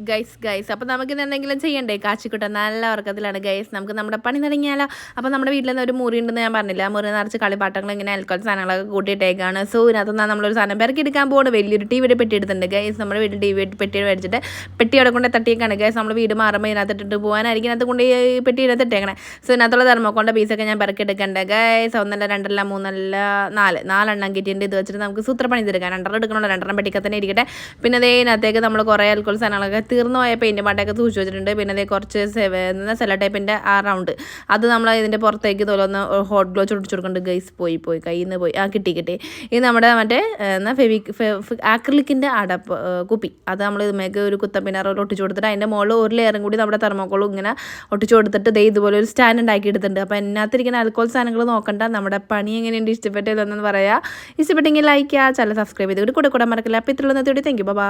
Guys അപ്പോൾ നമുക്ക് ഇന്ന് എന്തെങ്കിലും ചെയ്യണ്ടേ? കാച്ചിക്കുട്ട നല്ല ഉറക്കത്തിലാണ് ഗൈസ്. നമുക്ക് നമ്മുടെ പണി തുടങ്ങിയാലോ? അപ്പോൾ നമ്മുടെ വീട്ടിൽ നിന്ന് ഒരു മുറി ഉണ്ടെന്ന് ഞാൻ പറഞ്ഞില്ല. മുറി നിറച്ച് കളിപ്പാട്ടങ്ങൾ ഇങ്ങനെ ആൽക്കോൾ സാധനങ്ങളൊക്കെ കൂട്ടിയിട്ടേക്കാണ്. സോ ഇതിനകത്ത് നമ്മളൊരു സാധനം പെറുക്കിയെടുക്കാൻ പോകുന്നു. വലിയൊരു ടിവിയുടെ പെട്ടി എടുത്തിട്ടുണ്ട് ഗൈസ്. നമ്മുടെ വീട്ടിൽ ടിവി പെട്ടി മേടിച്ചിട്ട് പെട്ടി അവിടെ കൊണ്ട് തട്ടിയേക്കാണ് ഗൈസ്. നമ്മൾ വീട് മാറുമ്പോൾ ഇതിനകത്ത് ഇട്ടിട്ട് പോകാനായിരിക്കും ഇതിനകത്ത് കൊണ്ട് പെട്ടി ഇതിനകത്ത് ഇട്ടേക്കണേ. സോ ഇതിനകത്തുള്ള തെർമോക്കോളിൻ്റെ പീസൊക്കെ ഞാൻ പെറുക്കിയെടുക്കണ്ട ഗൈസ്. ഒന്നല്ല രണ്ടല്ല മൂന്നല്ല നാലെണ്ണം കിറ്റിൻ്റെ ഇത് വെച്ചിട്ട് നമുക്ക് സൂത്രപ്പണി തീർക്കാം. രണ്ടെണ്ണം എടുക്കണമല്ലോ, രണ്ടെണ്ണം പെട്ടിക്ക് തന്നെ ഇരിക്കട്ടെ. പിന്നെ ഇതിനകത്തേക്ക് നമ്മൾ കുറേ ആൽക്കോൾ സാധനങ്ങളൊക്കെ തീർന്നു പോയ പെയിൻറ്റ് പാട്ടൊക്കെ സൂക്ഷിച്ച് വെച്ചിട്ടുണ്ട്. പിന്നെ അതേ കുറച്ച് സെല്ലോ ടൈപ്പിൻ്റെ ആ റൗണ്ട് അത് നമ്മൾ ഇതിൻ്റെ പുറത്തേക്ക് തോലൊന്ന് ഹോട്ട് ഗ്ലോ ചൊടിച്ചു കൊടുക്കുന്നുണ്ട് ഗൈസ്. പോയി കയ്യിൽ നിന്ന് പോയി കിട്ടി ഇത് നമ്മുടെ മറ്റേ ആക്രിലിക്കിൻ്റെ അടപ്പ് കുപ്പി അത് നമ്മൾ ഇതുമേക്ക് ഒരു കുത്തപ്പിനാറ് ഒട്ടിച്ചു കൊടുത്തിട്ട് അതിൻ്റെ മുകളിൽ ഒരു ലെയറും കൂടി നമ്മുടെ തെർമോക്കോളും ഇങ്ങനെ ഒട്ടിച്ചു കൊടുത്തിട്ട് ഇതുപോലെ ഒരു സ്റ്റാൻഡ് ഉണ്ടാക്കി എടുത്തിട്ടുണ്ട്. അപ്പോൾ അതിനകത്തിരിക്കുന്ന ആൽക്കോൾ സാധനങ്ങൾ നോക്കണ്ട. നമ്മുടെ പണി എങ്ങനെയുണ്ട്, ഇഷ്ടപ്പെട്ടതെന്ന് പറയാം. ഇഷ്ടപ്പെട്ടെങ്കിൽ ലൈക്ക് ചെയ്യുക, ചാനൽ സബ്സ്ക്രൈബ് ചെയ്തിട്ട് കൂടെ മറക്കില്ല. അപ്പോൾ ഇത്രയുള്ള താങ്ക് യു. ബൈ.